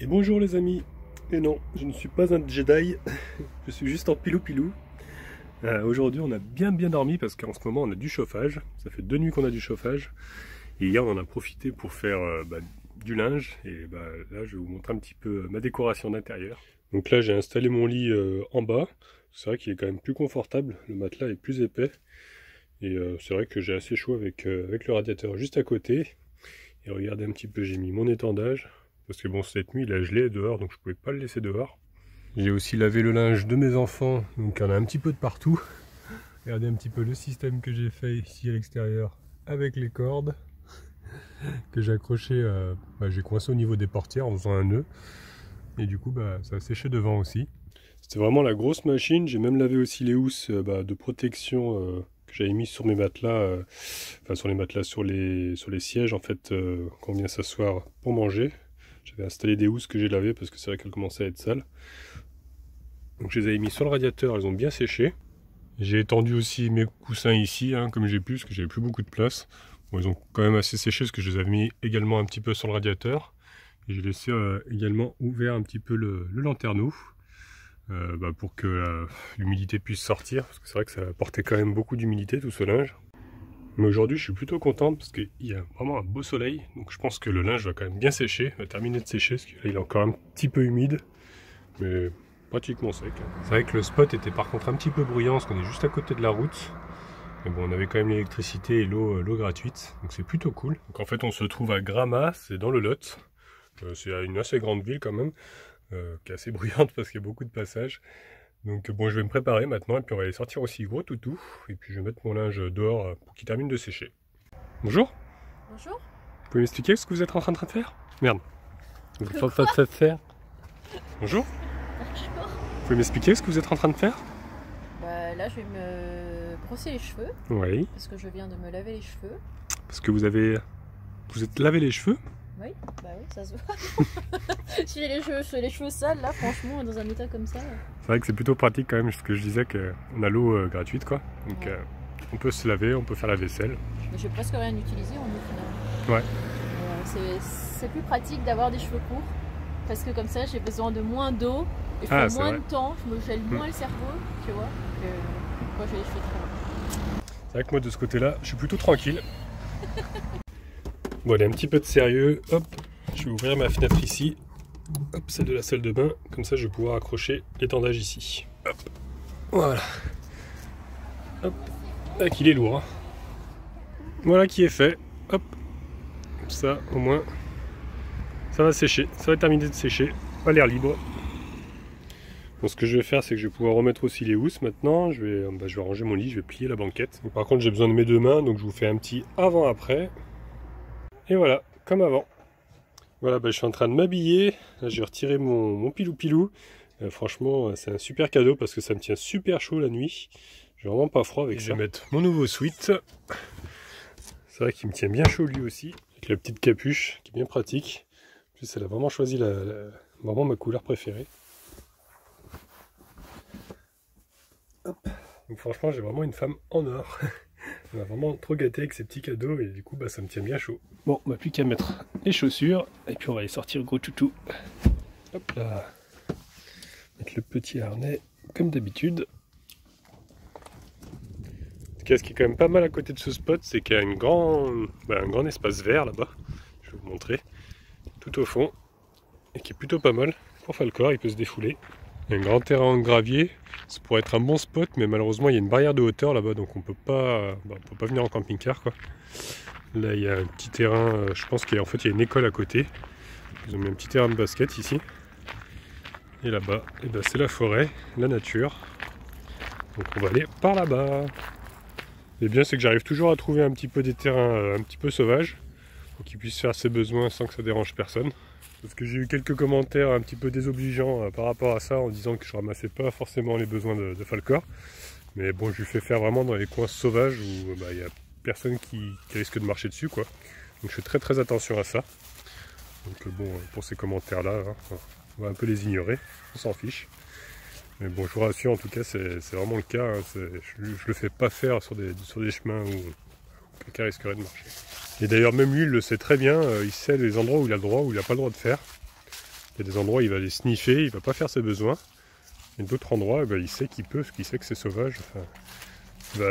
Et bonjour les amis. Et non, je ne suis pas un Jedi, je suis juste en pilou-pilou. Aujourd'hui on a bien dormi parce qu'en ce moment on a du chauffage. Ça fait 2 nuits qu'on a du chauffage. Et hier on en a profité pour faire du linge. Et là je vais vous montrer un petit peu ma décoration d'intérieur. Donc là j'ai installé mon lit en bas. C'est vrai qu'il est quand même plus confortable, le matelas est plus épais. Et c'est vrai que j'ai assez chaud avec le radiateur juste à côté. Et regardez un petit peu, j'ai mis mon étendage. Parce que bon, cette nuit il a gelé dehors, donc je pouvais pas le laisser dehors. J'ai aussi lavé le linge de mes enfants, donc il y en a un petit peu de partout. Regardez un petit peu le système que j'ai fait ici à l'extérieur avec les cordes que j'ai accroché, j'ai coincé au niveau des portières en faisant un nœud. Et du coup, ça a séché devant aussi. C'était vraiment la grosse machine. J'ai même lavé aussi les housses de protection que j'avais mis sur mes matelas, sur les matelas, sur les sièges en fait, quand on vient s'asseoir pour manger. J'avais installé des housses que j'ai lavées parce que c'est vrai qu'elles commençaient à être sales. Donc je les avais mis sur le radiateur, elles ont bien séché. J'ai étendu aussi mes coussins ici, comme j'ai pu, parce que j'avais plus beaucoup de place. Bon, ils ont quand même assez séché parce que je les avais mis également un petit peu sur le radiateur. Et j'ai laissé également ouvert un petit peu le lanterneau pour que l'humidité puisse sortir. Parce que c'est vrai que ça apportait quand même beaucoup d'humidité tout ce linge. Mais aujourd'hui je suis plutôt content parce qu'il y a vraiment un beau soleil. Donc je pense que le linge va quand même bien sécher, va terminer de sécher. Parce que là il est encore un petit peu humide. Mais pratiquement sec. C'est vrai que le spot était par contre un petit peu bruyant parce qu'on est juste à côté de la route. Mais bon, on avait quand même l'électricité et l'eau gratuite. Donc c'est plutôt cool. Donc en fait on se trouve à Gramat, c'est dans le Lot. C'est une assez grande ville quand même. Qui est assez bruyante parce qu'il y a beaucoup de passages. Donc bon, je vais me préparer maintenant et puis on va aller sortir aussi gros toutou. Et puis je vais mettre mon linge dehors pour qu'il termine de sécher. Bonjour. Bonjour. Vous pouvez m'expliquer ce que vous êtes en train de faire? Merde. Vous êtes en train de faire? Bonjour. Bonjour. Vous pouvez m'expliquer ce que vous êtes en train de faire? Là je vais me brosser les cheveux. Oui. Parce que je viens de me laver les cheveux. Parce que vous êtes lavé les cheveux? Oui, oui, ça se voit. J'ai les cheveux sales là, franchement, dans un état comme ça. C'est vrai que c'est plutôt pratique quand même, parce que je disais qu'on a l'eau gratuite quoi. Donc ouais. On peut se laver, on peut faire la vaisselle. Mais j'ai presque rien utilisé en eau finalement. Ouais. C'est plus pratique d'avoir des cheveux courts. Parce que comme ça j'ai besoin de moins d'eau. Et je fais moins de temps, je me gèle moins le cerveau, tu vois, que quand j'ai les cheveux très longs. C'est vrai que moi de ce côté-là, je suis plutôt tranquille. Bon, allez, un petit peu de sérieux. Hop, je vais ouvrir ma fenêtre ici. Hop, celle de la salle de bain. Comme ça, je vais pouvoir accrocher l'étendage ici. Hop, voilà. Hop, là qu'il est lourd. Voilà qui est fait. Hop, ça, au moins, ça va sécher. Ça va terminer de sécher à l'air libre. Bon, ce que je vais faire, c'est que je vais pouvoir remettre aussi les housses maintenant. Je vais ranger mon lit, je vais plier la banquette. Donc, par contre, j'ai besoin de mes 2 mains, donc je vous fais un petit avant-après. Et voilà, comme avant. Voilà, je suis en train de m'habiller. J'ai retiré mon pilou-pilou. Franchement, c'est un super cadeau parce que ça me tient super chaud la nuit. J'ai vraiment pas froid avec ça. Je vais mettre mon nouveau sweat. C'est vrai qu'il me tient bien chaud lui aussi. Avec la petite capuche qui est bien pratique. En plus, elle a vraiment choisi vraiment ma couleur préférée. Hop. Donc franchement, j'ai vraiment une femme en or. Elle m'a vraiment trop gâté avec ces petits cadeaux et du coup ça me tient bien chaud. Bon, plus qu'à mettre les chaussures et puis on va aller sortir gros toutou. Hop là. Mettre le petit harnais comme d'habitude. Ce qui est quand même pas mal à côté de ce spot, c'est qu'il y a un grand espace vert là-bas. Je vais vous montrer. Tout au fond. Et qui est plutôt pas mal pour Falcor, il peut se défouler. Il y a un grand terrain en gravier, ça pourrait être un bon spot, mais malheureusement il y a une barrière de hauteur là-bas, donc on peut pas venir en camping-car quoi. Là il y a un petit terrain, je pense qu'il y a une école à côté. Ils ont mis un petit terrain de basket ici. Et là-bas, c'est la forêt, la nature. Donc on va aller par là-bas. Et bien c'est que j'arrive toujours à trouver un petit peu des terrains un petit peu sauvages, pour qu'ils puissent faire ses besoins sans que ça dérange personne. Parce que j'ai eu quelques commentaires un petit peu désobligeants par rapport à ça, en disant que je ramassais pas forcément les besoins de Falcor. Mais bon, je lui fais faire vraiment dans les coins sauvages où il n'y a personne qui risque de marcher dessus, quoi. Donc je fais très attention à ça. Donc bon, pour ces commentaires-là, on va un peu les ignorer, on s'en fiche. Mais bon, je vous rassure, en tout cas, c'est vraiment le cas. Je le fais pas faire sur des chemins où quelqu'un risquerait de marcher. Et d'ailleurs, même lui, il le sait très bien, il sait les endroits où il a le droit, où il n'a pas le droit de faire. Il y a des endroits où il va les sniffer, il va pas faire ses besoins. Et d'autres endroits, il sait qu'il peut, parce qu'il sait que c'est sauvage. Enfin,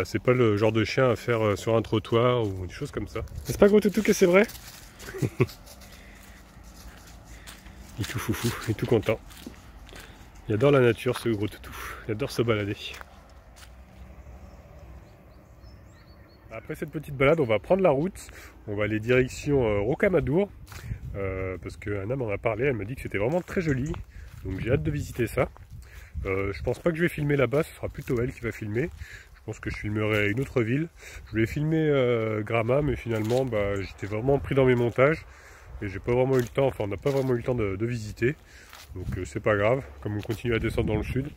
c'est pas le genre de chien à faire sur un trottoir ou des choses comme ça. N'est-ce pas gros toutou que c'est vrai? Il est tout foufou, il est tout content. Il adore la nature ce gros toutou, il adore se balader. Après cette petite balade, on va prendre la route, on va aller direction Rocamadour, parce qu'Anna m'en a parlé, elle m'a dit que c'était vraiment très joli, donc j'ai hâte de visiter ça. Je pense pas que je vais filmer là-bas, ce sera plutôt elle qui va filmer. Je pense que je filmerai une autre ville. Je voulais filmer Gramma, mais finalement j'étais vraiment pris dans mes montages et j'ai pas vraiment eu le temps, enfin on n'a pas vraiment eu le temps de visiter. Donc c'est pas grave, comme on continue à descendre dans le sud,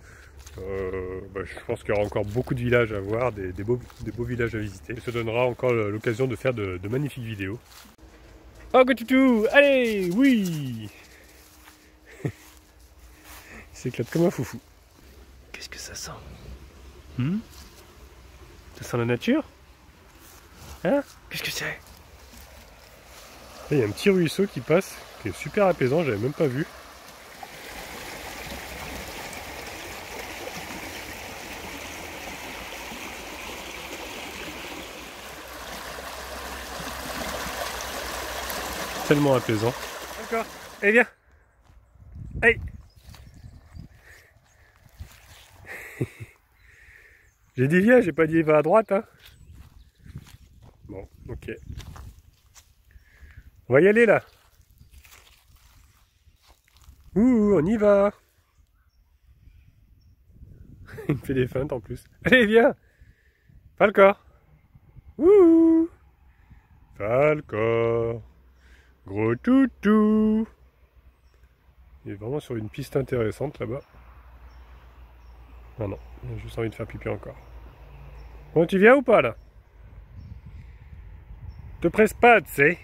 je pense qu'il y aura encore beaucoup de villages à voir, des beaux villages à visiter. Et ça donnera encore l'occasion de faire de magnifiques vidéos. Oh go toutou, allez, oui. Il s'éclate comme un foufou. Qu'est-ce que ça sent? Ça sent la nature? Hein? Qu'est-ce que c'est? Il y a un petit ruisseau qui passe, qui est super apaisant, j'avais même pas vu. Tellement apaisant. Encore. Allez, viens. Allez. J'ai dit viens, j'ai pas dit va à droite, hein. Bon, ok. On va y aller là. Ouh, on y va. Il me fait des feintes en plus. Allez, viens. Falcor. Ouh. Falcor. Gros toutou. Il est vraiment sur une piste intéressante là-bas. Ah non, j'ai juste envie de faire pipi encore. Bon, tu viens ou pas là? Te presse pas, tu sais.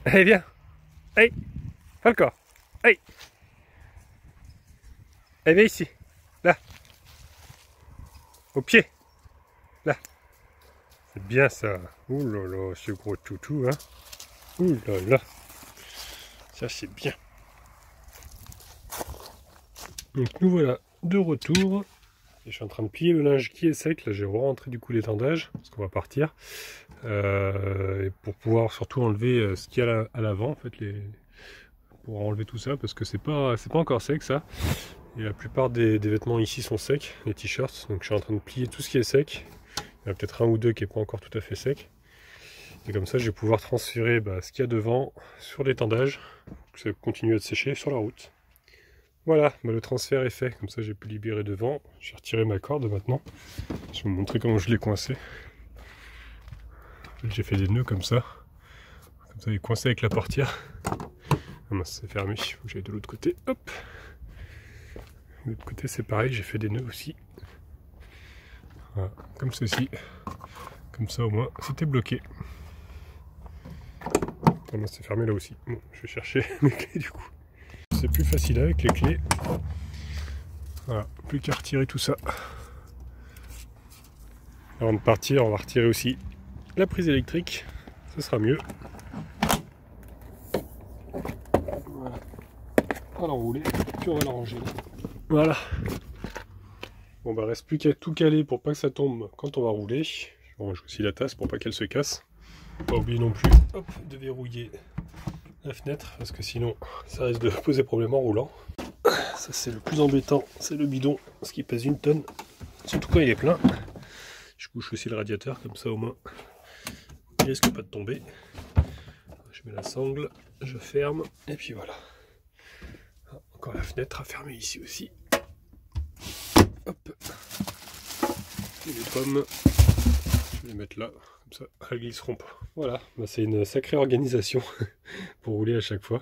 Allez, viens. Allez, Falcor. Allez. Allez, viens ici. Là. Au pied. Là. C'est bien ça. Ouh là là, ce gros toutou, hein. Ouh là là. Ça, c'est bien. Donc nous voilà de retour. Et je suis en train de plier le linge qui est sec. Là, j'ai re-rentré du coup l'étendage, parce qu'on va partir. Et pour pouvoir surtout enlever ce qu'il y a à l'avant, en fait, pour enlever tout ça, parce que c'est pas encore sec ça. Et la plupart des vêtements ici sont secs, les t-shirts. Donc je suis en train de plier tout ce qui est sec. Il y en a peut-être un ou deux qui n'est pas encore tout à fait sec. Et comme ça, je vais pouvoir transférer ce qu'il y a devant sur l'étendage, que ça continue à sécher sur la route. Voilà, le transfert est fait. Comme ça, j'ai pu libérer devant. Je vais retirer ma corde maintenant. Je vais vous montrer comment je l'ai coincé. En fait, j'ai fait des nœuds comme ça. Comme ça, il est coincé avec la portière. Ah mince, c'est fermé. Il faut que j'aille de l'autre côté. Hop. De l'autre côté, c'est pareil. J'ai fait des nœuds aussi. Voilà, comme ceci. Comme ça, au moins, c'était bloqué. Ah mince, c'est fermé là aussi. Bon, je vais chercher mes clés du coup. C'est plus facile avec les clés. Voilà, plus qu'à retirer tout ça. Avant de partir, on va retirer aussi la prise électrique. Ce sera mieux. Voilà. On va l'enrouler, puis on va l'arranger. Voilà. Bon reste plus qu'à tout caler pour pas que ça tombe quand on va rouler. Je range aussi la tasse pour pas qu'elle se casse. Pas oublier non plus de verrouiller la fenêtre parce que sinon ça risque de poser problème en roulant. Ça c'est le plus embêtant, c'est le bidon, ce qui pèse 1 tonne, surtout quand il est plein. Je couche aussi le radiateur comme ça au moins il risque pas de tomber. Je mets la sangle, je ferme et puis voilà. Encore la fenêtre à fermer ici aussi. Hop. Et les pommes, je vais les mettre là. Comme ça, elles glisseront pas. Voilà, c'est une sacrée organisation pour rouler à chaque fois.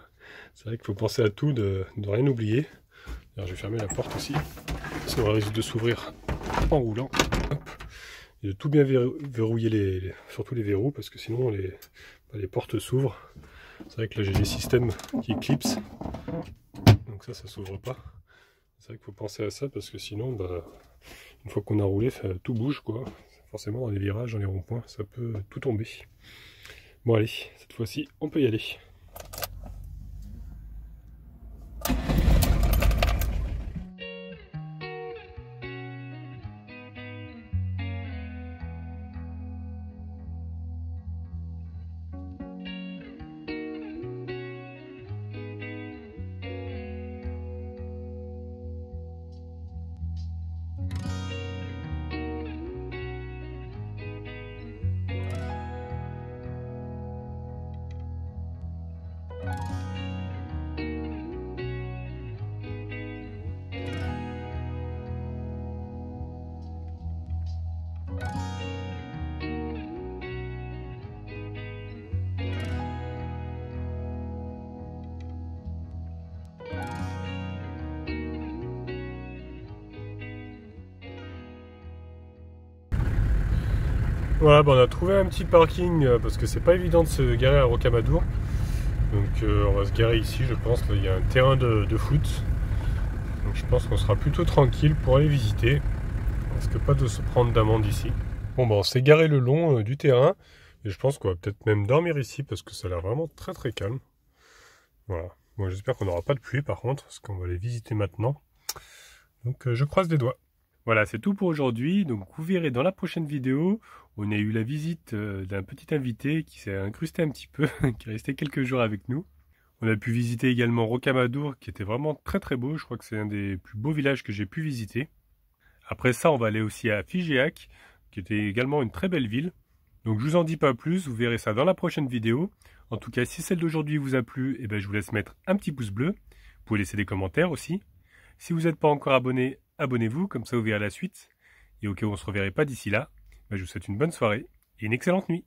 C'est vrai qu'il faut penser à tout, de rien oublier. Alors, je vais fermer la porte aussi, sinon elle risque de s'ouvrir en roulant. Hop. Et de tout bien verrouiller surtout les verrous, parce que sinon les portes s'ouvrent. C'est vrai que là j'ai des systèmes qui clipsent, donc ça s'ouvre pas. C'est vrai qu'il faut penser à ça, parce que sinon, une fois qu'on a roulé, tout bouge quoi. Forcément dans les virages, dans les ronds-points, ça peut tout tomber. Bon allez, cette fois-ci, on peut y aller. Voilà, on a trouvé un petit parking parce que c'est pas évident de se garer à Rocamadour. Donc on va se garer ici, je pense. Là, il y a un terrain de foot. Donc je pense qu'on sera plutôt tranquille pour aller visiter. On risque pas de se prendre d'amende ici. Bon, on s'est garé le long du terrain. Et je pense qu'on va peut-être même dormir ici parce que ça a l'air vraiment très très calme. Voilà. Bon, j'espère qu'on n'aura pas de pluie par contre, parce qu'on va les visiter maintenant. Donc je croise les doigts. Voilà, c'est tout pour aujourd'hui. Donc vous verrez dans la prochaine vidéo, on a eu la visite d'un petit invité qui s'est incrusté un petit peu, qui est resté quelques jours avec nous. On a pu visiter également Rocamadour, qui était vraiment très très beau. Je crois que c'est un des plus beaux villages que j'ai pu visiter. Après ça, on va aller aussi à Figeac, qui était également une très belle ville. Donc je vous en dis pas plus, vous verrez ça dans la prochaine vidéo. En tout cas, si celle d'aujourd'hui vous a plu, eh ben, je vous laisse mettre un petit pouce bleu. Vous pouvez laisser des commentaires aussi. Si vous n'êtes pas encore abonné, abonnez-vous, comme ça vous verrez la suite. Et au cas où on ne se reverrait pas d'ici là, ben, je vous souhaite une bonne soirée et une excellente nuit.